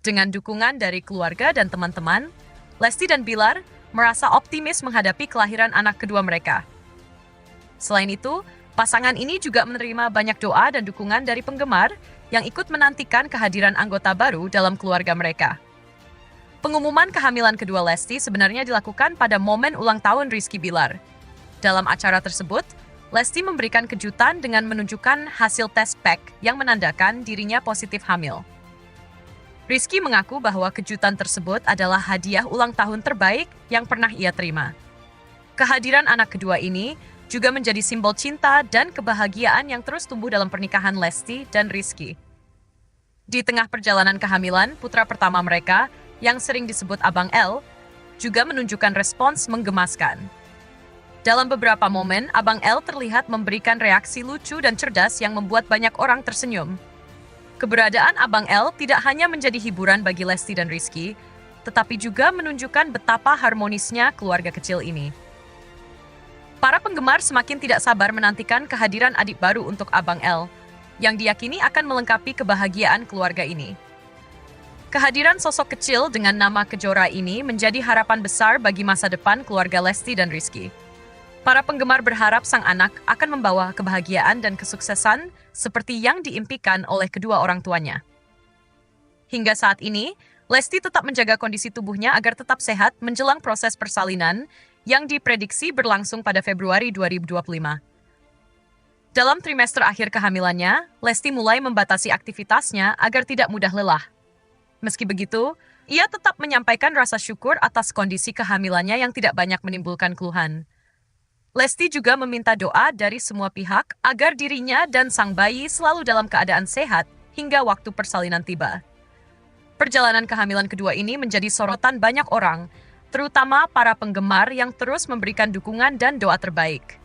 Dengan dukungan dari keluarga dan teman-teman, Lesti dan Bilar merasa optimis menghadapi kelahiran anak kedua mereka. Selain itu, pasangan ini juga menerima banyak doa dan dukungan dari penggemar yang ikut menantikan kehadiran anggota baru dalam keluarga mereka. Pengumuman kehamilan kedua Lesti sebenarnya dilakukan pada momen ulang tahun Rizky Bilar. Dalam acara tersebut, Lesti memberikan kejutan dengan menunjukkan hasil tes pack yang menandakan dirinya positif hamil. Rizky mengaku bahwa kejutan tersebut adalah hadiah ulang tahun terbaik yang pernah ia terima. Kehadiran anak kedua ini juga menjadi simbol cinta dan kebahagiaan yang terus tumbuh dalam pernikahan Lesti dan Rizky. Di tengah perjalanan kehamilan, putra pertama mereka, yang sering disebut Abang L, juga menunjukkan respons menggemaskan. Dalam beberapa momen, Abang L terlihat memberikan reaksi lucu dan cerdas yang membuat banyak orang tersenyum. Keberadaan Abang L tidak hanya menjadi hiburan bagi Lesti dan Rizky, tetapi juga menunjukkan betapa harmonisnya keluarga kecil ini. Para penggemar semakin tidak sabar menantikan kehadiran adik baru untuk Abang L, yang diyakini akan melengkapi kebahagiaan keluarga ini. Kehadiran sosok kecil dengan nama Kejora ini menjadi harapan besar bagi masa depan keluarga Lesti dan Rizky. Para penggemar berharap sang anak akan membawa kebahagiaan dan kesuksesan seperti yang diimpikan oleh kedua orang tuanya. Hingga saat ini, Lesti tetap menjaga kondisi tubuhnya agar tetap sehat menjelang proses persalinan yang diprediksi berlangsung pada Februari 2025. Dalam trimester akhir kehamilannya, Lesti mulai membatasi aktivitasnya agar tidak mudah lelah. Meski begitu, ia tetap menyampaikan rasa syukur atas kondisi kehamilannya yang tidak banyak menimbulkan keluhan. Lesti juga meminta doa dari semua pihak agar dirinya dan sang bayi selalu dalam keadaan sehat hingga waktu persalinan tiba. Perjalanan kehamilan kedua ini menjadi sorotan banyak orang, terutama para penggemar yang terus memberikan dukungan dan doa terbaik.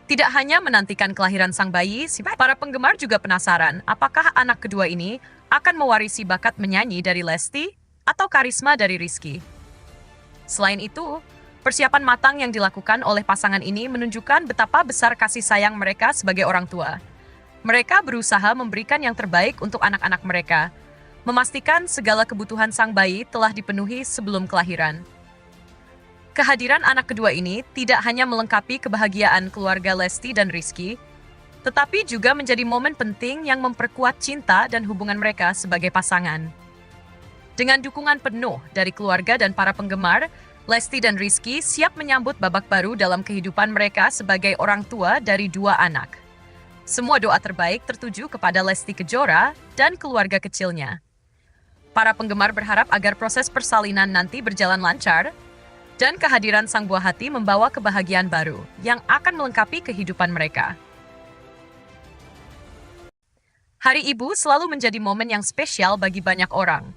Tidak hanya menantikan kelahiran sang bayi, para penggemar juga penasaran apakah anak kedua ini akan mewarisi bakat menyanyi dari Lesti atau karisma dari Rizky. Selain itu, persiapan matang yang dilakukan oleh pasangan ini menunjukkan betapa besar kasih sayang mereka sebagai orang tua. Mereka berusaha memberikan yang terbaik untuk anak-anak mereka, memastikan segala kebutuhan sang bayi telah dipenuhi sebelum kelahiran. Kehadiran anak kedua ini tidak hanya melengkapi kebahagiaan keluarga Lesti dan Rizky, tetapi juga menjadi momen penting yang memperkuat cinta dan hubungan mereka sebagai pasangan. Dengan dukungan penuh dari keluarga dan para penggemar, Lesti dan Rizky siap menyambut babak baru dalam kehidupan mereka sebagai orang tua dari dua anak. Semua doa terbaik tertuju kepada Lesti Kejora dan keluarga kecilnya. Para penggemar berharap agar proses persalinan nanti berjalan lancar, dan kehadiran sang buah hati membawa kebahagiaan baru yang akan melengkapi kehidupan mereka. Hari Ibu selalu menjadi momen yang spesial bagi banyak orang.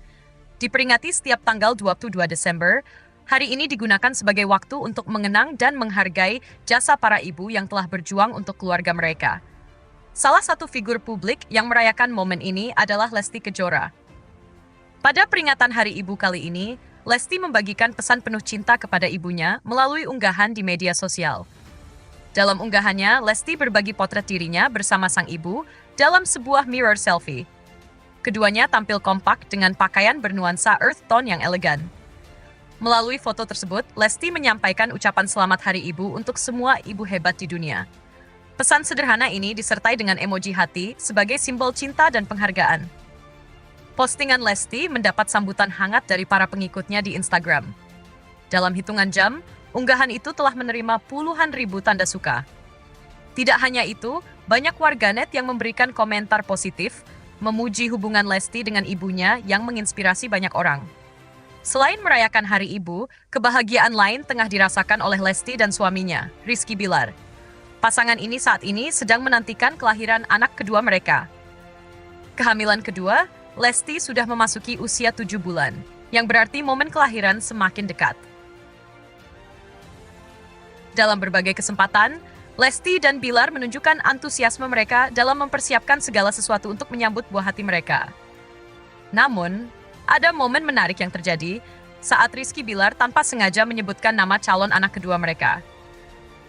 Diperingati setiap tanggal 22 Desember, hari ini digunakan sebagai waktu untuk mengenang dan menghargai jasa para ibu yang telah berjuang untuk keluarga mereka. Salah satu figur publik yang merayakan momen ini adalah Lesti Kejora. Pada peringatan Hari Ibu kali ini, Lesti membagikan pesan penuh cinta kepada ibunya melalui unggahan di media sosial. Dalam unggahannya, Lesti berbagi potret dirinya bersama sang ibu dalam sebuah mirror selfie. Keduanya tampil kompak dengan pakaian bernuansa earth tone yang elegan. Melalui foto tersebut, Lesti menyampaikan ucapan selamat Hari Ibu untuk semua ibu hebat di dunia. Pesan sederhana ini disertai dengan emoji hati sebagai simbol cinta dan penghargaan. Postingan Lesti mendapat sambutan hangat dari para pengikutnya di Instagram. Dalam hitungan jam, unggahan itu telah menerima puluhan ribu tanda suka. Tidak hanya itu, banyak warganet yang memberikan komentar positif, memuji hubungan Lesti dengan ibunya yang menginspirasi banyak orang. Selain merayakan Hari Ibu, kebahagiaan lain tengah dirasakan oleh Lesti dan suaminya, Rizky Bilar. Pasangan ini saat ini sedang menantikan kelahiran anak kedua mereka. Kehamilan kedua, Lesti sudah memasuki usia 7 bulan, yang berarti momen kelahiran semakin dekat. Dalam berbagai kesempatan, Lesti dan Bilar menunjukkan antusiasme mereka dalam mempersiapkan segala sesuatu untuk menyambut buah hati mereka. Namun, ada momen menarik yang terjadi saat Rizky Bilar tanpa sengaja menyebutkan nama calon anak kedua mereka.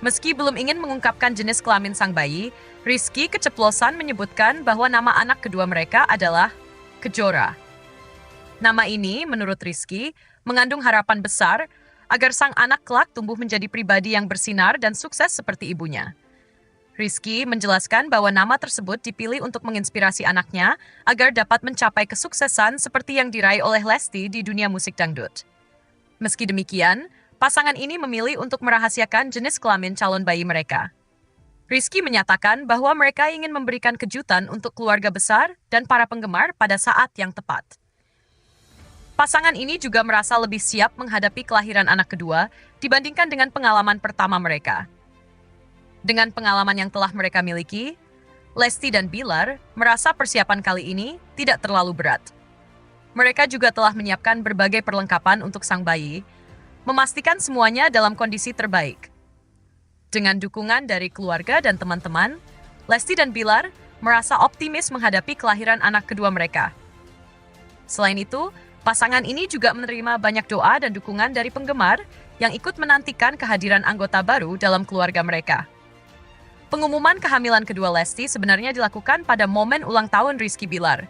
Meski belum ingin mengungkapkan jenis kelamin sang bayi, Rizky keceplosan menyebutkan bahwa nama anak kedua mereka adalah Kejora. Nama ini, menurut Rizky, mengandung harapan besar agar sang anak kelak tumbuh menjadi pribadi yang bersinar dan sukses seperti ibunya. Rizky menjelaskan bahwa nama tersebut dipilih untuk menginspirasi anaknya agar dapat mencapai kesuksesan seperti yang diraih oleh Lesti di dunia musik dangdut. Meski demikian, pasangan ini memilih untuk merahasiakan jenis kelamin calon bayi mereka. Rizky menyatakan bahwa mereka ingin memberikan kejutan untuk keluarga besar dan para penggemar pada saat yang tepat. Pasangan ini juga merasa lebih siap menghadapi kelahiran anak kedua dibandingkan dengan pengalaman pertama mereka. Dengan pengalaman yang telah mereka miliki, Lesti dan Bilar merasa persiapan kali ini tidak terlalu berat. Mereka juga telah menyiapkan berbagai perlengkapan untuk sang bayi, memastikan semuanya dalam kondisi terbaik. Dengan dukungan dari keluarga dan teman-teman, Lesti dan Bilar merasa optimis menghadapi kelahiran anak kedua mereka. Selain itu, pasangan ini juga menerima banyak doa dan dukungan dari penggemar yang ikut menantikan kehadiran anggota baru dalam keluarga mereka. Pengumuman kehamilan kedua Lesti sebenarnya dilakukan pada momen ulang tahun Rizky Bilar.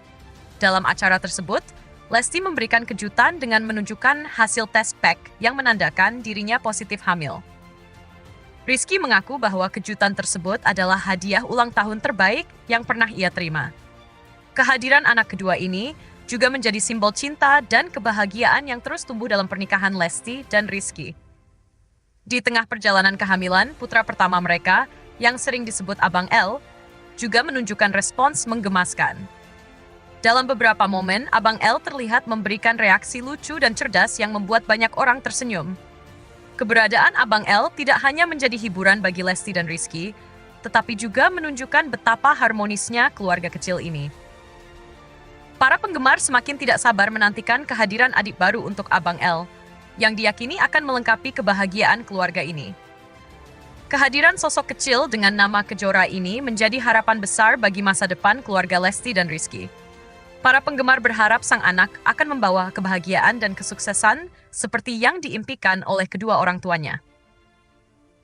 Dalam acara tersebut, Lesti memberikan kejutan dengan menunjukkan hasil tes pack yang menandakan dirinya positif hamil. Rizky mengaku bahwa kejutan tersebut adalah hadiah ulang tahun terbaik yang pernah ia terima. Kehadiran anak kedua ini juga menjadi simbol cinta dan kebahagiaan yang terus tumbuh dalam pernikahan Lesti dan Rizky. Di tengah perjalanan kehamilan, putra pertama mereka, yang sering disebut Abang L, juga menunjukkan respons menggemaskan. Dalam beberapa momen, Abang L terlihat memberikan reaksi lucu dan cerdas yang membuat banyak orang tersenyum. Keberadaan Abang L tidak hanya menjadi hiburan bagi Lesti dan Rizky, tetapi juga menunjukkan betapa harmonisnya keluarga kecil ini. Para penggemar semakin tidak sabar menantikan kehadiran adik baru untuk Abang L, yang diyakini akan melengkapi kebahagiaan keluarga ini. Kehadiran sosok kecil dengan nama Kejora ini menjadi harapan besar bagi masa depan keluarga Lesti dan Rizky. Para penggemar berharap sang anak akan membawa kebahagiaan dan kesuksesan seperti yang diimpikan oleh kedua orang tuanya.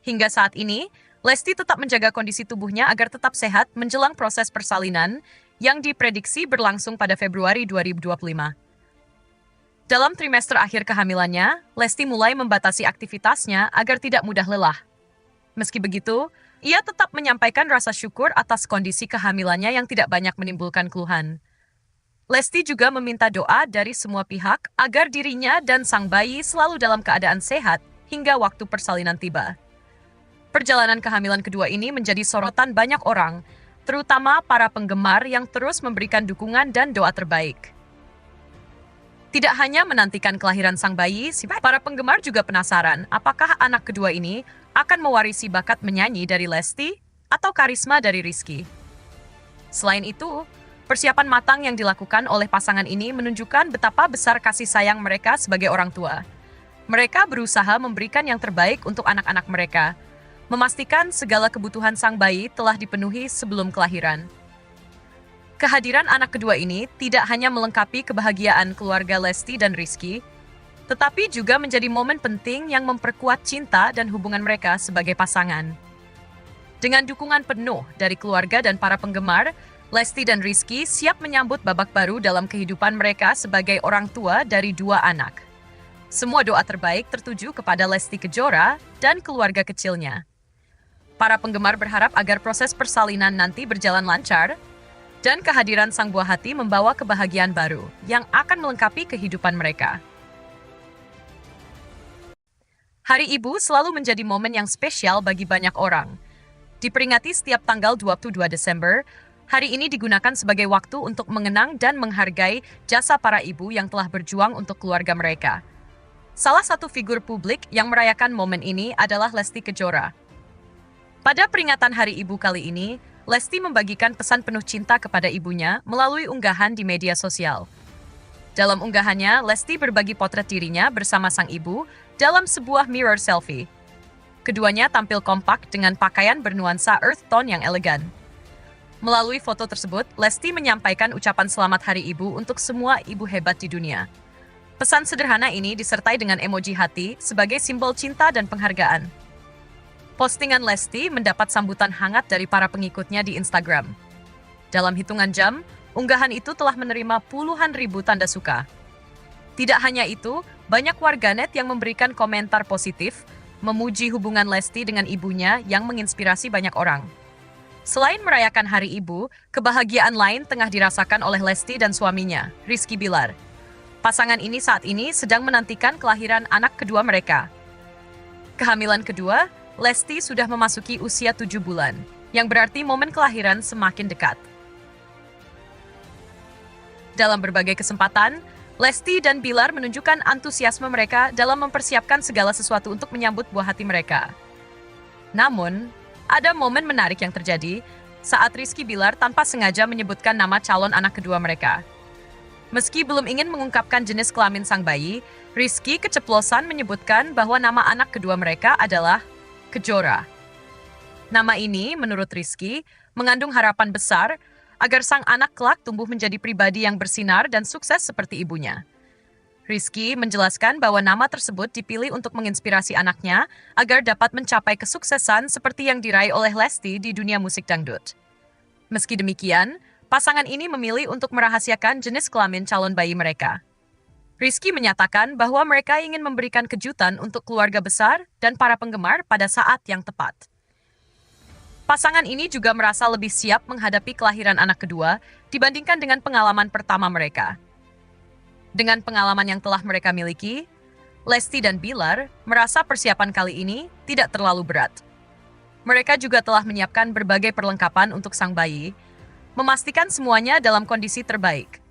Hingga saat ini, Lesti tetap menjaga kondisi tubuhnya agar tetap sehat menjelang proses persalinan yang diprediksi berlangsung pada Februari 2025. Dalam trimester akhir kehamilannya, Lesti mulai membatasi aktivitasnya agar tidak mudah lelah. Meski begitu, ia tetap menyampaikan rasa syukur atas kondisi kehamilannya yang tidak banyak menimbulkan keluhan. Lesti juga meminta doa dari semua pihak agar dirinya dan sang bayi selalu dalam keadaan sehat hingga waktu persalinan tiba. Perjalanan kehamilan kedua ini menjadi sorotan banyak orang, terutama para penggemar yang terus memberikan dukungan dan doa terbaik. Tidak hanya menantikan kelahiran sang bayi, para penggemar juga penasaran apakah anak kedua ini akan mewarisi bakat menyanyi dari Lesti atau karisma dari Rizky. Selain itu, persiapan matang yang dilakukan oleh pasangan ini menunjukkan betapa besar kasih sayang mereka sebagai orang tua. Mereka berusaha memberikan yang terbaik untuk anak-anak mereka, memastikan segala kebutuhan sang bayi telah dipenuhi sebelum kelahiran. Kehadiran anak kedua ini tidak hanya melengkapi kebahagiaan keluarga Lesti dan Rizky, tetapi juga menjadi momen penting yang memperkuat cinta dan hubungan mereka sebagai pasangan. Dengan dukungan penuh dari keluarga dan para penggemar, Lesti dan Rizky siap menyambut babak baru dalam kehidupan mereka sebagai orang tua dari dua anak. Semua doa terbaik tertuju kepada Lesti Kejora dan keluarga kecilnya. Para penggemar berharap agar proses persalinan nanti berjalan lancar, dan kehadiran sang buah hati membawa kebahagiaan baru yang akan melengkapi kehidupan mereka. Hari Ibu selalu menjadi momen yang spesial bagi banyak orang. Diperingati setiap tanggal 22 Desember, hari ini digunakan sebagai waktu untuk mengenang dan menghargai jasa para ibu yang telah berjuang untuk keluarga mereka. Salah satu figur publik yang merayakan momen ini adalah Lesti Kejora. Pada peringatan Hari Ibu kali ini, Lesti membagikan pesan penuh cinta kepada ibunya melalui unggahan di media sosial. Dalam unggahannya, Lesti berbagi potret dirinya bersama sang ibu dalam sebuah mirror selfie. Keduanya tampil kompak dengan pakaian bernuansa earth tone yang elegan. Melalui foto tersebut, Lesti menyampaikan ucapan selamat Hari Ibu untuk semua ibu hebat di dunia. Pesan sederhana ini disertai dengan emoji hati sebagai simbol cinta dan penghargaan. Postingan Lesti mendapat sambutan hangat dari para pengikutnya di Instagram. Dalam hitungan jam, unggahan itu telah menerima puluhan ribu tanda suka. Tidak hanya itu, banyak warganet yang memberikan komentar positif, memuji hubungan Lesti dengan ibunya yang menginspirasi banyak orang. Selain merayakan Hari Ibu, kebahagiaan lain tengah dirasakan oleh Lesti dan suaminya, Rizky Bilar. Pasangan ini saat ini sedang menantikan kelahiran anak kedua mereka. Kehamilan kedua, Lesti sudah memasuki usia 7 bulan, yang berarti momen kelahiran semakin dekat. Dalam berbagai kesempatan, Lesti dan Bilar menunjukkan antusiasme mereka dalam mempersiapkan segala sesuatu untuk menyambut buah hati mereka. Namun, ada momen menarik yang terjadi saat Rizky Bilar tanpa sengaja menyebutkan nama calon anak kedua mereka. Meski belum ingin mengungkapkan jenis kelamin sang bayi, Rizky keceplosan menyebutkan bahwa nama anak kedua mereka adalah Kejora. Nama ini, menurut Rizky, mengandung harapan besar agar sang anak kelak tumbuh menjadi pribadi yang bersinar dan sukses seperti ibunya. Rizky menjelaskan bahwa nama tersebut dipilih untuk menginspirasi anaknya agar dapat mencapai kesuksesan seperti yang diraih oleh Lesti di dunia musik dangdut. Meski demikian, pasangan ini memilih untuk merahasiakan jenis kelamin calon bayi mereka. Rizky menyatakan bahwa mereka ingin memberikan kejutan untuk keluarga besar dan para penggemar pada saat yang tepat. Pasangan ini juga merasa lebih siap menghadapi kelahiran anak kedua dibandingkan dengan pengalaman pertama mereka. Dengan pengalaman yang telah mereka miliki, Lesti dan Bilar merasa persiapan kali ini tidak terlalu berat. Mereka juga telah menyiapkan berbagai perlengkapan untuk sang bayi, memastikan semuanya dalam kondisi terbaik.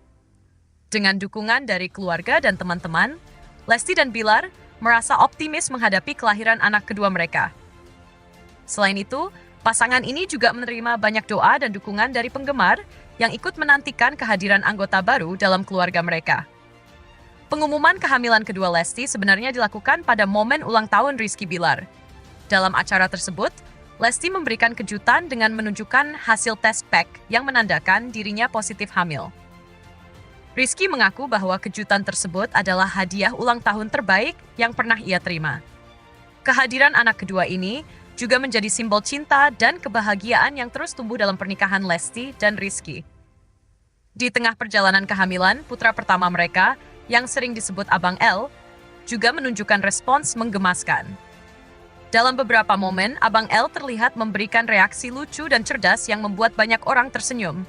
Dengan dukungan dari keluarga dan teman-teman, Lesti dan Bilar merasa optimis menghadapi kelahiran anak kedua mereka. Selain itu, pasangan ini juga menerima banyak doa dan dukungan dari penggemar yang ikut menantikan kehadiran anggota baru dalam keluarga mereka. Pengumuman kehamilan kedua Lesti sebenarnya dilakukan pada momen ulang tahun Rizky Bilar. Dalam acara tersebut, Lesti memberikan kejutan dengan menunjukkan hasil tes PEC yang menandakan dirinya positif hamil. Rizky mengaku bahwa kejutan tersebut adalah hadiah ulang tahun terbaik yang pernah ia terima. Kehadiran anak kedua ini juga menjadi simbol cinta dan kebahagiaan yang terus tumbuh dalam pernikahan Lesti dan Rizky. Di tengah perjalanan kehamilan, putra pertama mereka, yang sering disebut Abang L, juga menunjukkan respons menggemaskan. Dalam beberapa momen, Abang L terlihat memberikan reaksi lucu dan cerdas yang membuat banyak orang tersenyum.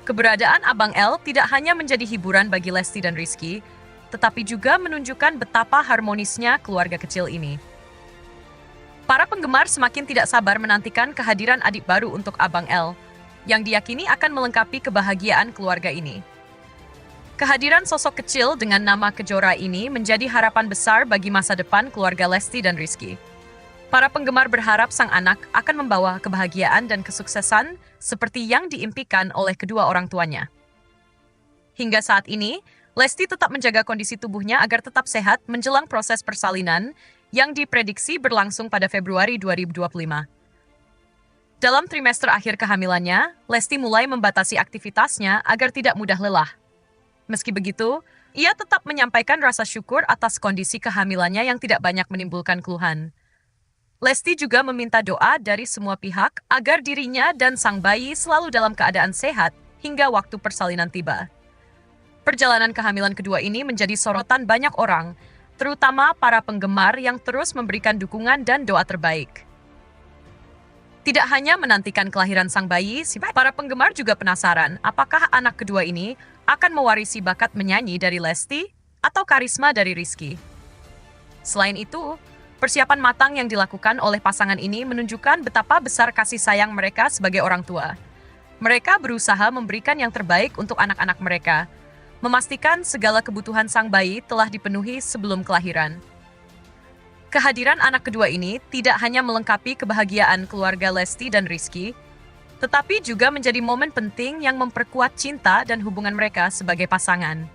Keberadaan Abang L tidak hanya menjadi hiburan bagi Lesti dan Rizky, tetapi juga menunjukkan betapa harmonisnya keluarga kecil ini. Para penggemar semakin tidak sabar menantikan kehadiran adik baru untuk Abang L, yang diyakini akan melengkapi kebahagiaan keluarga ini. Kehadiran sosok kecil dengan nama Kejora ini menjadi harapan besar bagi masa depan keluarga Lesti dan Rizky. Para penggemar berharap sang anak akan membawa kebahagiaan dan kesuksesan seperti yang diimpikan oleh kedua orang tuanya. Hingga saat ini, Lesti tetap menjaga kondisi tubuhnya agar tetap sehat menjelang proses persalinan yang diprediksi berlangsung pada Februari 2025. Dalam trimester akhir kehamilannya, Lesti mulai membatasi aktivitasnya agar tidak mudah lelah. Meski begitu, ia tetap menyampaikan rasa syukur atas kondisi kehamilannya yang tidak banyak menimbulkan keluhan. Lesti juga meminta doa dari semua pihak agar dirinya dan sang bayi selalu dalam keadaan sehat hingga waktu persalinan tiba. Perjalanan kehamilan kedua ini menjadi sorotan banyak orang, terutama para penggemar yang terus memberikan dukungan dan doa terbaik. Tidak hanya menantikan kelahiran sang bayi, para penggemar juga penasaran apakah anak kedua ini akan mewarisi bakat menyanyi dari Lesti atau karisma dari Rizky. Selain itu, persiapan matang yang dilakukan oleh pasangan ini menunjukkan betapa besar kasih sayang mereka sebagai orang tua. Mereka berusaha memberikan yang terbaik untuk anak-anak mereka, memastikan segala kebutuhan sang bayi telah dipenuhi sebelum kelahiran. Kehadiran anak kedua ini tidak hanya melengkapi kebahagiaan keluarga Lesti dan Rizky, tetapi juga menjadi momen penting yang memperkuat cinta dan hubungan mereka sebagai pasangan.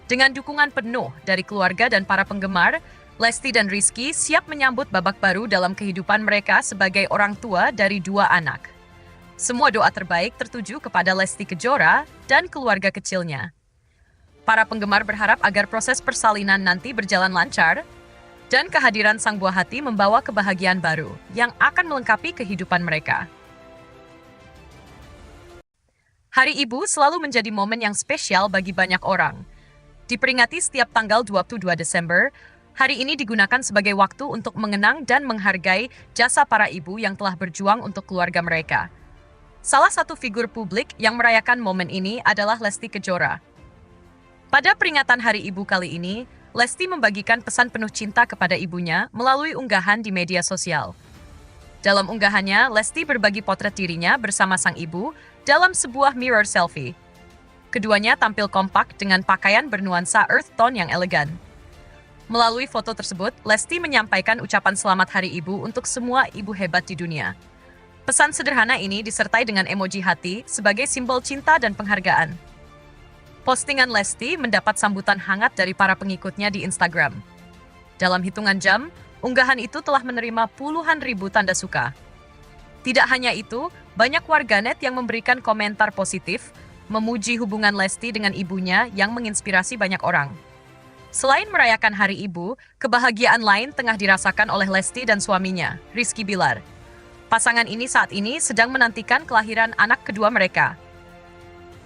Dengan dukungan penuh dari keluarga dan para penggemar, Lesti dan Rizky siap menyambut babak baru dalam kehidupan mereka sebagai orang tua dari dua anak. Semua doa terbaik tertuju kepada Lesti Kejora dan keluarga kecilnya. Para penggemar berharap agar proses persalinan nanti berjalan lancar dan kehadiran sang buah hati membawa kebahagiaan baru yang akan melengkapi kehidupan mereka. Hari Ibu selalu menjadi momen yang spesial bagi banyak orang. Diperingati setiap tanggal 22 Desember, hari ini digunakan sebagai waktu untuk mengenang dan menghargai jasa para ibu yang telah berjuang untuk keluarga mereka. Salah satu figur publik yang merayakan momen ini adalah Lesti Kejora. Pada peringatan Hari Ibu kali ini, Lesti membagikan pesan penuh cinta kepada ibunya melalui unggahan di media sosial. Dalam unggahannya, Lesti berbagi potret dirinya bersama sang ibu dalam sebuah mirror selfie. Keduanya tampil kompak dengan pakaian bernuansa earth tone yang elegan. Melalui foto tersebut, Lesti menyampaikan ucapan selamat Hari Ibu untuk semua ibu hebat di dunia. Pesan sederhana ini disertai dengan emoji hati sebagai simbol cinta dan penghargaan. Postingan Lesti mendapat sambutan hangat dari para pengikutnya di Instagram. Dalam hitungan jam, unggahan itu telah menerima puluhan ribu tanda suka. Tidak hanya itu, banyak warganet yang memberikan komentar positif, memuji hubungan Lesti dengan ibunya yang menginspirasi banyak orang. Selain merayakan Hari Ibu, kebahagiaan lain tengah dirasakan oleh Lesti dan suaminya, Rizky Bilar. Pasangan ini saat ini sedang menantikan kelahiran anak kedua mereka.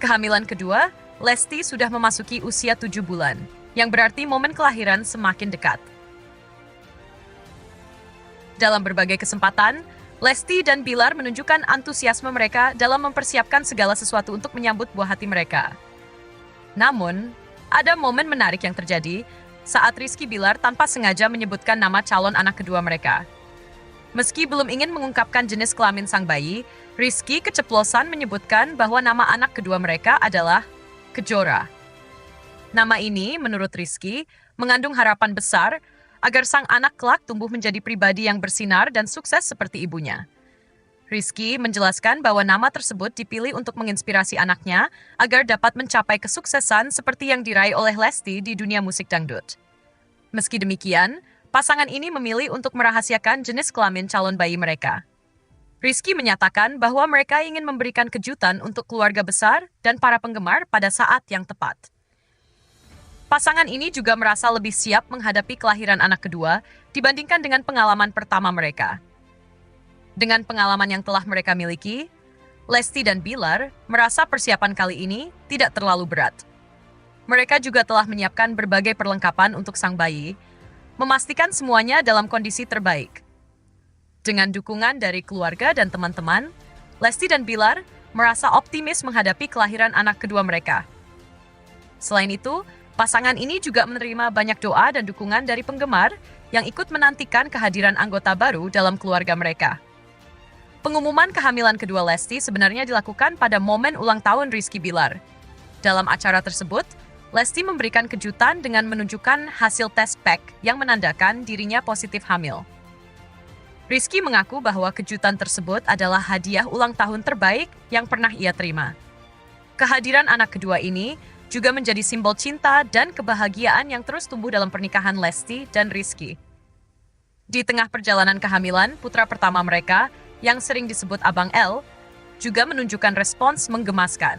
Kehamilan kedua, Lesti sudah memasuki usia 7 bulan, yang berarti momen kelahiran semakin dekat. Dalam berbagai kesempatan, Lesti dan Bilar menunjukkan antusiasme mereka dalam mempersiapkan segala sesuatu untuk menyambut buah hati mereka. Namun, ada momen menarik yang terjadi saat Rizky Bilar tanpa sengaja menyebutkan nama calon anak kedua mereka. Meski belum ingin mengungkapkan jenis kelamin sang bayi, Rizky keceplosan menyebutkan bahwa nama anak kedua mereka adalah Kejora. Nama ini, menurut Rizky, mengandung harapan besar agar sang anak kelak tumbuh menjadi pribadi yang bersinar dan sukses seperti ibunya. Rizky menjelaskan bahwa nama tersebut dipilih untuk menginspirasi anaknya agar dapat mencapai kesuksesan seperti yang diraih oleh Lesti di dunia musik dangdut. Meski demikian, pasangan ini memilih untuk merahasiakan jenis kelamin calon bayi mereka. Rizky menyatakan bahwa mereka ingin memberikan kejutan untuk keluarga besar dan para penggemar pada saat yang tepat. Pasangan ini juga merasa lebih siap menghadapi kelahiran anak kedua dibandingkan dengan pengalaman pertama mereka. Dengan pengalaman yang telah mereka miliki, Lesti dan Bilar merasa persiapan kali ini tidak terlalu berat. Mereka juga telah menyiapkan berbagai perlengkapan untuk sang bayi, memastikan semuanya dalam kondisi terbaik. Dengan dukungan dari keluarga dan teman-teman, Lesti dan Bilar merasa optimis menghadapi kelahiran anak kedua mereka. Selain itu, pasangan ini juga menerima banyak doa dan dukungan dari penggemar yang ikut menantikan kehadiran anggota baru dalam keluarga mereka. Pengumuman kehamilan kedua Lesti sebenarnya dilakukan pada momen ulang tahun Rizky Bilar. Dalam acara tersebut, Lesti memberikan kejutan dengan menunjukkan hasil tes pack yang menandakan dirinya positif hamil. Rizky mengaku bahwa kejutan tersebut adalah hadiah ulang tahun terbaik yang pernah ia terima. Kehadiran anak kedua ini juga menjadi simbol cinta dan kebahagiaan yang terus tumbuh dalam pernikahan Lesti dan Rizky. Di tengah perjalanan kehamilan, putra pertama mereka, yang sering disebut Abang L, juga menunjukkan respons menggemaskan.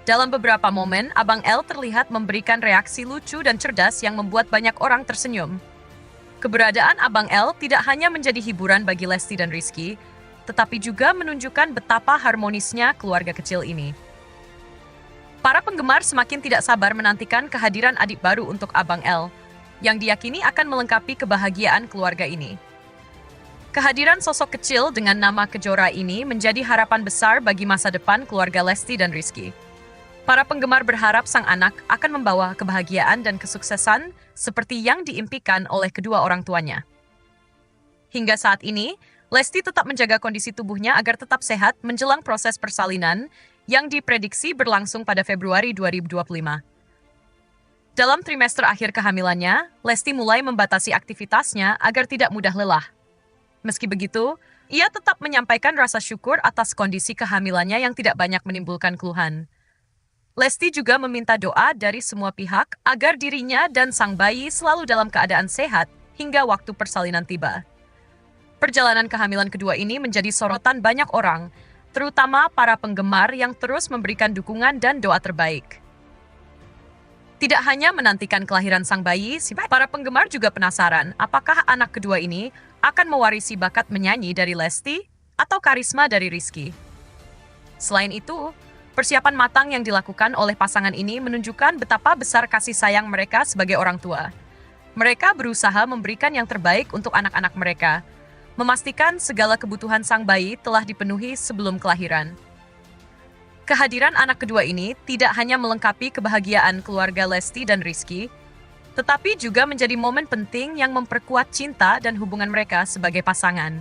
Dalam beberapa momen, Abang L terlihat memberikan reaksi lucu dan cerdas yang membuat banyak orang tersenyum. Keberadaan Abang L tidak hanya menjadi hiburan bagi Lesti dan Rizky, tetapi juga menunjukkan betapa harmonisnya keluarga kecil ini. Para penggemar semakin tidak sabar menantikan kehadiran adik baru untuk Abang L, yang diyakini akan melengkapi kebahagiaan keluarga ini. Kehadiran sosok kecil dengan nama Kejora ini menjadi harapan besar bagi masa depan keluarga Lesti dan Rizky. Para penggemar berharap sang anak akan membawa kebahagiaan dan kesuksesan seperti yang diimpikan oleh kedua orang tuanya. Hingga saat ini, Lesti tetap menjaga kondisi tubuhnya agar tetap sehat menjelang proses persalinan yang diprediksi berlangsung pada Februari 2025. Dalam trimester akhir kehamilannya, Lesti mulai membatasi aktivitasnya agar tidak mudah lelah. Meski begitu, ia tetap menyampaikan rasa syukur atas kondisi kehamilannya yang tidak banyak menimbulkan keluhan. Lesti juga meminta doa dari semua pihak agar dirinya dan sang bayi selalu dalam keadaan sehat hingga waktu persalinan tiba. Perjalanan kehamilan kedua ini menjadi sorotan banyak orang, terutama para penggemar yang terus memberikan dukungan dan doa terbaik. Tidak hanya menantikan kelahiran sang bayi, para penggemar juga penasaran apakah anak kedua ini akan mewarisi bakat menyanyi dari Lesti atau karisma dari Rizky. Selain itu, Persiapan matang yang dilakukan oleh pasangan ini menunjukkan betapa besar kasih sayang mereka sebagai orang tua. Mereka berusaha memberikan yang terbaik untuk anak-anak mereka, memastikan segala kebutuhan sang bayi telah dipenuhi sebelum kelahiran. Kehadiran anak kedua ini tidak hanya melengkapi kebahagiaan keluarga Lesti dan Rizky, tetapi juga menjadi momen penting yang memperkuat cinta dan hubungan mereka sebagai pasangan.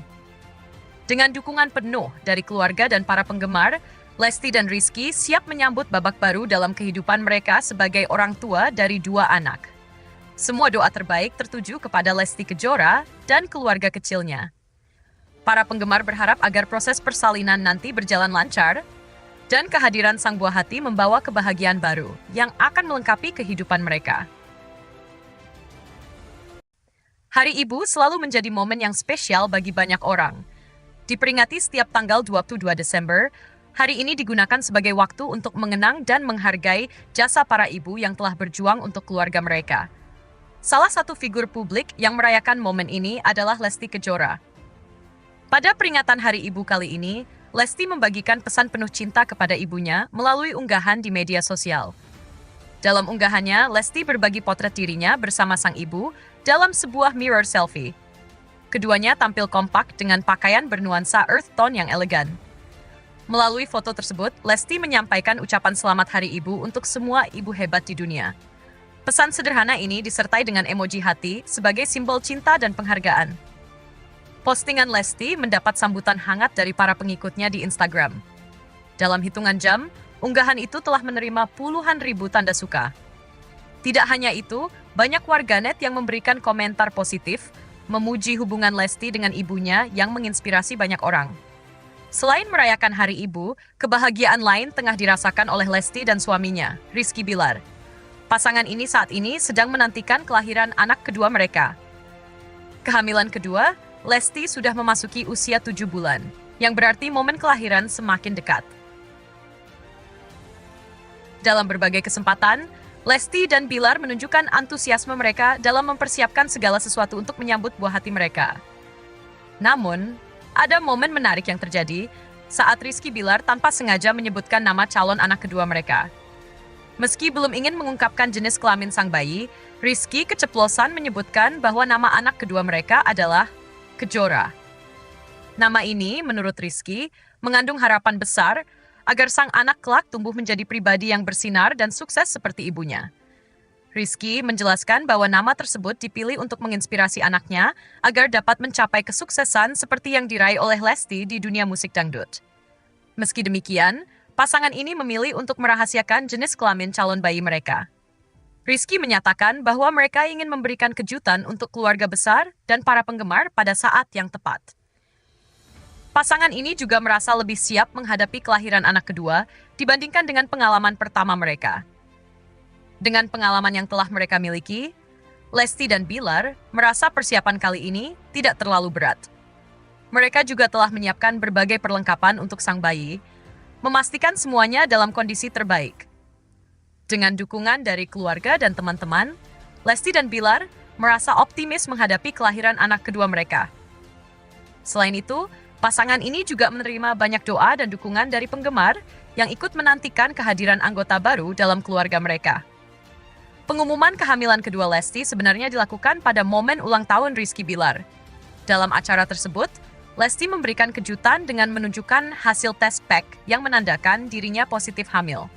Dengan dukungan penuh dari keluarga dan para penggemar, Lesti dan Rizky siap menyambut babak baru dalam kehidupan mereka sebagai orang tua dari dua anak. Semua doa terbaik tertuju kepada Lesti Kejora dan keluarga kecilnya. Para penggemar berharap agar proses persalinan nanti berjalan lancar, dan kehadiran sang buah hati membawa kebahagiaan baru yang akan melengkapi kehidupan mereka. Hari Ibu selalu menjadi momen yang spesial bagi banyak orang. Diperingati setiap tanggal 22 Desember, hari ini digunakan sebagai waktu untuk mengenang dan menghargai jasa para ibu yang telah berjuang untuk keluarga mereka. Salah satu figur publik yang merayakan momen ini adalah Lesti Kejora. Pada peringatan Hari Ibu kali ini, Lesti membagikan pesan penuh cinta kepada ibunya melalui unggahan di media sosial. Dalam unggahannya, Lesti berbagi potret dirinya bersama sang ibu dalam sebuah mirror selfie. Keduanya tampil kompak dengan pakaian bernuansa earth tone yang elegan. Melalui foto tersebut, Lesti menyampaikan ucapan selamat Hari Ibu untuk semua ibu hebat di dunia. Pesan sederhana ini disertai dengan emoji hati sebagai simbol cinta dan penghargaan. Postingan Lesti mendapat sambutan hangat dari para pengikutnya di Instagram. Dalam hitungan jam, unggahan itu telah menerima puluhan ribu tanda suka. Tidak hanya itu, banyak warganet yang memberikan komentar positif, memuji hubungan Lesti dengan ibunya yang menginspirasi banyak orang. Selain merayakan Hari Ibu, kebahagiaan lain tengah dirasakan oleh Lesti dan suaminya, Rizky Bilar. Pasangan ini saat ini sedang menantikan kelahiran anak kedua mereka. Kehamilan kedua, Lesti sudah memasuki usia 7 bulan, yang berarti momen kelahiran semakin dekat. Dalam berbagai kesempatan, Lesti dan Bilar menunjukkan antusiasme mereka dalam mempersiapkan segala sesuatu untuk menyambut buah hati mereka. Namun, ada momen menarik yang terjadi saat Rizky Bilar tanpa sengaja menyebutkan nama calon anak kedua mereka. Meski belum ingin mengungkapkan jenis kelamin sang bayi, Rizky keceplosan menyebutkan bahwa nama anak kedua mereka adalah Kejora. Nama ini, menurut Rizky, mengandung harapan besar agar sang anak kelak tumbuh menjadi pribadi yang bersinar dan sukses seperti ibunya. Rizky menjelaskan bahwa nama tersebut dipilih untuk menginspirasi anaknya agar dapat mencapai kesuksesan seperti yang diraih oleh Lesti di dunia musik dangdut. Meski demikian, pasangan ini memilih untuk merahasiakan jenis kelamin calon bayi mereka. Rizky menyatakan bahwa mereka ingin memberikan kejutan untuk keluarga besar dan para penggemar pada saat yang tepat. Pasangan ini juga merasa lebih siap menghadapi kelahiran anak kedua dibandingkan dengan pengalaman pertama mereka. Dengan pengalaman yang telah mereka miliki, Lesti dan Bilar merasa persiapan kali ini tidak terlalu berat. Mereka juga telah menyiapkan berbagai perlengkapan untuk sang bayi, memastikan semuanya dalam kondisi terbaik. Dengan dukungan dari keluarga dan teman-teman, Lesti dan Bilar merasa optimis menghadapi kelahiran anak kedua mereka. Selain itu, pasangan ini juga menerima banyak doa dan dukungan dari penggemar yang ikut menantikan kehadiran anggota baru dalam keluarga mereka. Pengumuman kehamilan kedua Lesti sebenarnya dilakukan pada momen ulang tahun Rizky Bilar. Dalam acara tersebut, Lesti memberikan kejutan dengan menunjukkan hasil tes pack yang menandakan dirinya positif hamil.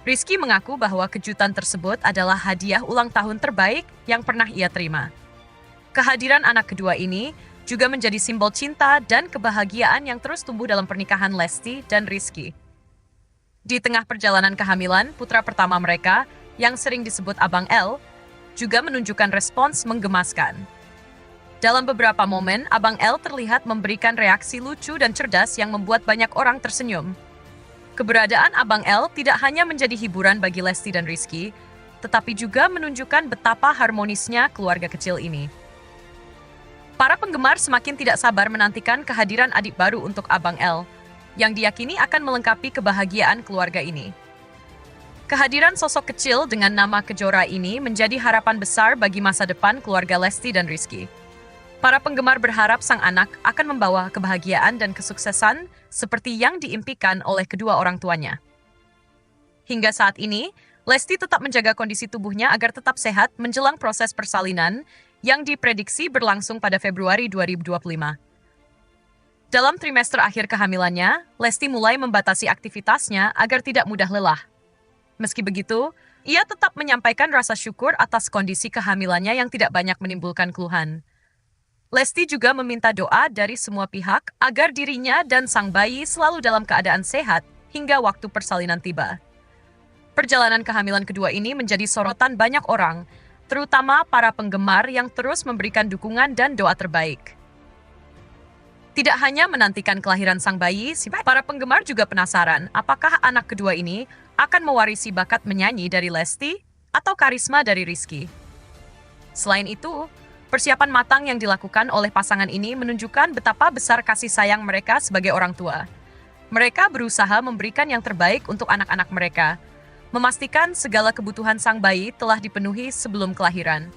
Rizky mengaku bahwa kejutan tersebut adalah hadiah ulang tahun terbaik yang pernah ia terima. Kehadiran anak kedua ini juga menjadi simbol cinta dan kebahagiaan yang terus tumbuh dalam pernikahan Lesti dan Rizky. Di tengah perjalanan kehamilan, putra pertama mereka, yang sering disebut Abang L, juga menunjukkan respons menggemaskan. Dalam beberapa momen, Abang L terlihat memberikan reaksi lucu dan cerdas yang membuat banyak orang tersenyum. Keberadaan Abang L tidak hanya menjadi hiburan bagi Lesti dan Rizky, tetapi juga menunjukkan betapa harmonisnya keluarga kecil ini. Para penggemar semakin tidak sabar menantikan kehadiran adik baru untuk Abang L, yang diyakini akan melengkapi kebahagiaan keluarga ini. Kehadiran sosok kecil dengan nama Kejora ini menjadi harapan besar bagi masa depan keluarga Lesti dan Rizky. Para penggemar berharap sang anak akan membawa kebahagiaan dan kesuksesan seperti yang diimpikan oleh kedua orang tuanya. Hingga saat ini, Lesti tetap menjaga kondisi tubuhnya agar tetap sehat menjelang proses persalinan yang diprediksi berlangsung pada Februari 2025. Dalam trimester akhir kehamilannya, Lesti mulai membatasi aktivitasnya agar tidak mudah lelah. Meski begitu, ia tetap menyampaikan rasa syukur atas kondisi kehamilannya yang tidak banyak menimbulkan keluhan. Lesti juga meminta doa dari semua pihak agar dirinya dan sang bayi selalu dalam keadaan sehat hingga waktu persalinan tiba. Perjalanan kehamilan kedua ini menjadi sorotan banyak orang, terutama para penggemar yang terus memberikan dukungan dan doa terbaik. Tidak hanya menantikan kelahiran sang bayi, para penggemar juga penasaran apakah anak kedua ini akan mewarisi bakat menyanyi dari Lesti atau karisma dari Rizky. Selain itu, persiapan matang yang dilakukan oleh pasangan ini menunjukkan betapa besar kasih sayang mereka sebagai orang tua. Mereka berusaha memberikan yang terbaik untuk anak-anak mereka, memastikan segala kebutuhan sang bayi telah dipenuhi sebelum kelahiran.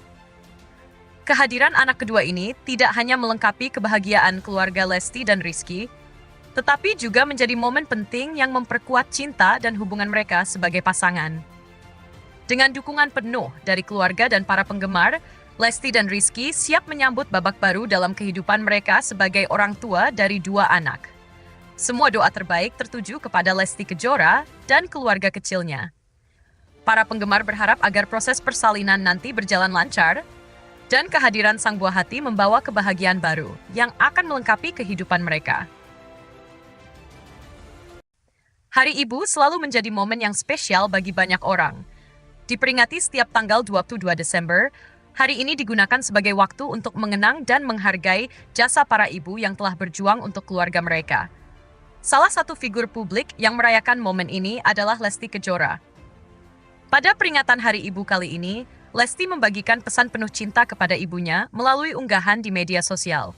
Kehadiran anak kedua ini tidak hanya melengkapi kebahagiaan keluarga Lesti dan Rizky, tetapi juga menjadi momen penting yang memperkuat cinta dan hubungan mereka sebagai pasangan. Dengan dukungan penuh dari keluarga dan para penggemar, Lesti dan Rizky siap menyambut babak baru dalam kehidupan mereka sebagai orang tua dari dua anak. Semua doa terbaik tertuju kepada Lesti Kejora dan keluarga kecilnya. Para penggemar berharap agar proses persalinan nanti berjalan lancar, dan kehadiran sang buah hati membawa kebahagiaan baru yang akan melengkapi kehidupan mereka. Hari Ibu selalu menjadi momen yang spesial bagi banyak orang. Diperingati setiap tanggal 22 Desember, hari ini digunakan sebagai waktu untuk mengenang dan menghargai jasa para ibu yang telah berjuang untuk keluarga mereka. Salah satu figur publik yang merayakan momen ini adalah Lesti Kejora. Pada peringatan Hari Ibu kali ini, Lesti membagikan pesan penuh cinta kepada ibunya melalui unggahan di media sosial.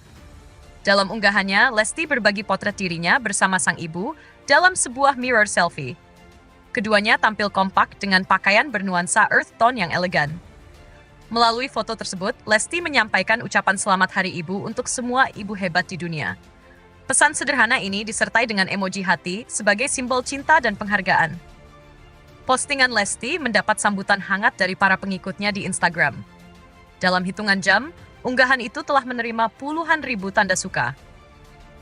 Dalam unggahannya, Lesti berbagi potret dirinya bersama sang ibu dalam sebuah mirror selfie. Keduanya tampil kompak dengan pakaian bernuansa earth tone yang elegan. Melalui foto tersebut, Lesti menyampaikan ucapan selamat Hari Ibu untuk semua ibu hebat di dunia. Pesan sederhana ini disertai dengan emoji hati sebagai simbol cinta dan penghargaan. Postingan Lesti mendapat sambutan hangat dari para pengikutnya di Instagram. Dalam hitungan jam, unggahan itu telah menerima puluhan ribu tanda suka.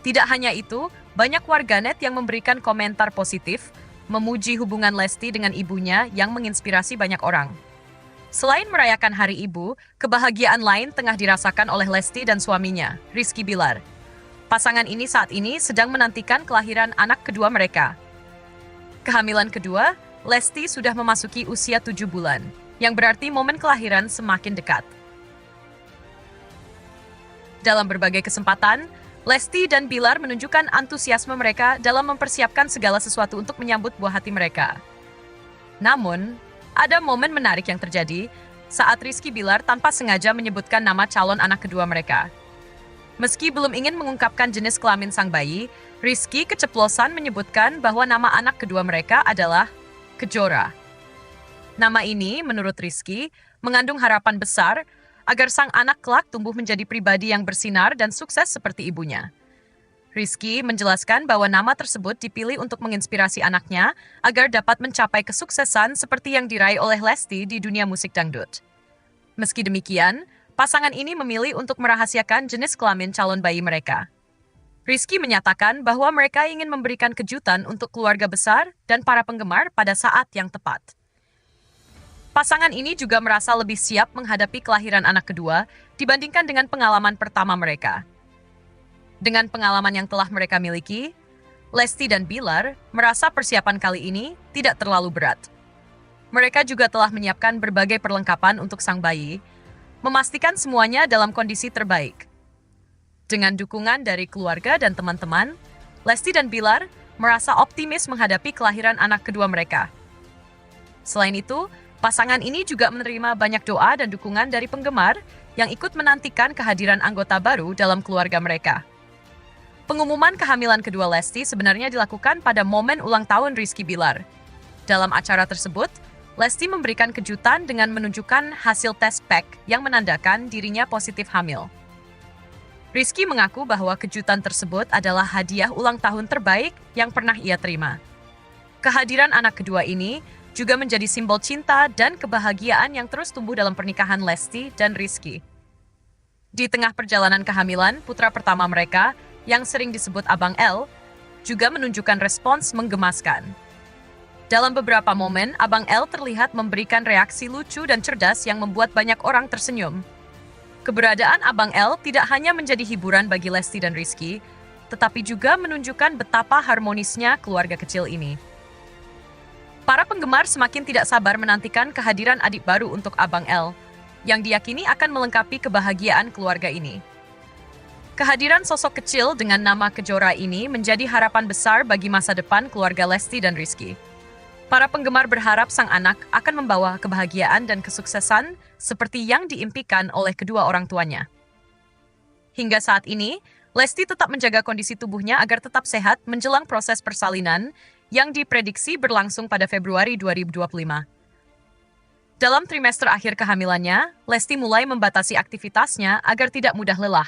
Tidak hanya itu, banyak warganet yang memberikan komentar positif, memuji hubungan Lesti dengan ibunya yang menginspirasi banyak orang. Selain merayakan Hari Ibu, kebahagiaan lain tengah dirasakan oleh Lesti dan suaminya, Rizky Bilar. Pasangan ini saat ini sedang menantikan kelahiran anak kedua mereka. Kehamilan kedua, Lesti sudah memasuki usia 7 bulan, yang berarti momen kelahiran semakin dekat. Dalam berbagai kesempatan, Lesti dan Bilar menunjukkan antusiasme mereka dalam mempersiapkan segala sesuatu untuk menyambut buah hati mereka. Namun, ada momen menarik yang terjadi saat Rizky Bilar tanpa sengaja menyebutkan nama calon anak kedua mereka. Meski belum ingin mengungkapkan jenis kelamin sang bayi, Rizky keceplosan menyebutkan bahwa nama anak kedua mereka adalah Kejora. Nama ini, menurut Rizky, mengandung harapan besar agar sang anak kelak tumbuh menjadi pribadi yang bersinar dan sukses seperti ibunya. Rizky menjelaskan bahwa nama tersebut dipilih untuk menginspirasi anaknya agar dapat mencapai kesuksesan seperti yang diraih oleh Lesti di dunia musik dangdut. Meski demikian, pasangan ini memilih untuk merahasiakan jenis kelamin calon bayi mereka. Rizky menyatakan bahwa mereka ingin memberikan kejutan untuk keluarga besar dan para penggemar pada saat yang tepat. Pasangan ini juga merasa lebih siap menghadapi kelahiran anak kedua dibandingkan dengan pengalaman pertama mereka. Dengan pengalaman yang telah mereka miliki, Lesti dan Bilar merasa persiapan kali ini tidak terlalu berat. Mereka juga telah menyiapkan berbagai perlengkapan untuk sang bayi, memastikan semuanya dalam kondisi terbaik. Dengan dukungan dari keluarga dan teman-teman, Lesti dan Bilar merasa optimis menghadapi kelahiran anak kedua mereka. Selain itu, pasangan ini juga menerima banyak doa dan dukungan dari penggemar yang ikut menantikan kehadiran anggota baru dalam keluarga mereka. Pengumuman kehamilan kedua Lesti sebenarnya dilakukan pada momen ulang tahun Rizky Bilar. Dalam acara tersebut, Lesti memberikan kejutan dengan menunjukkan hasil tes pack yang menandakan dirinya positif hamil. Rizky mengaku bahwa kejutan tersebut adalah hadiah ulang tahun terbaik yang pernah ia terima. Kehadiran anak kedua ini juga menjadi simbol cinta dan kebahagiaan yang terus tumbuh dalam pernikahan Lesti dan Rizky. Di tengah perjalanan kehamilan, putra pertama mereka, yang sering disebut Abang L, juga menunjukkan respons menggemaskan. Dalam beberapa momen, Abang L terlihat memberikan reaksi lucu dan cerdas yang membuat banyak orang tersenyum. Keberadaan Abang L tidak hanya menjadi hiburan bagi Lesti dan Rizky, tetapi juga menunjukkan betapa harmonisnya keluarga kecil ini. Para penggemar semakin tidak sabar menantikan kehadiran adik baru untuk Abang L, yang diyakini akan melengkapi kebahagiaan keluarga ini. Kehadiran sosok kecil dengan nama Kejora ini menjadi harapan besar bagi masa depan keluarga Lesti dan Rizky. Para penggemar berharap sang anak akan membawa kebahagiaan dan kesuksesan seperti yang diimpikan oleh kedua orang tuanya. Hingga saat ini, Lesti tetap menjaga kondisi tubuhnya agar tetap sehat menjelang proses persalinan yang diprediksi berlangsung pada Februari 2025. Dalam trimester akhir kehamilannya, Lesti mulai membatasi aktivitasnya agar tidak mudah lelah.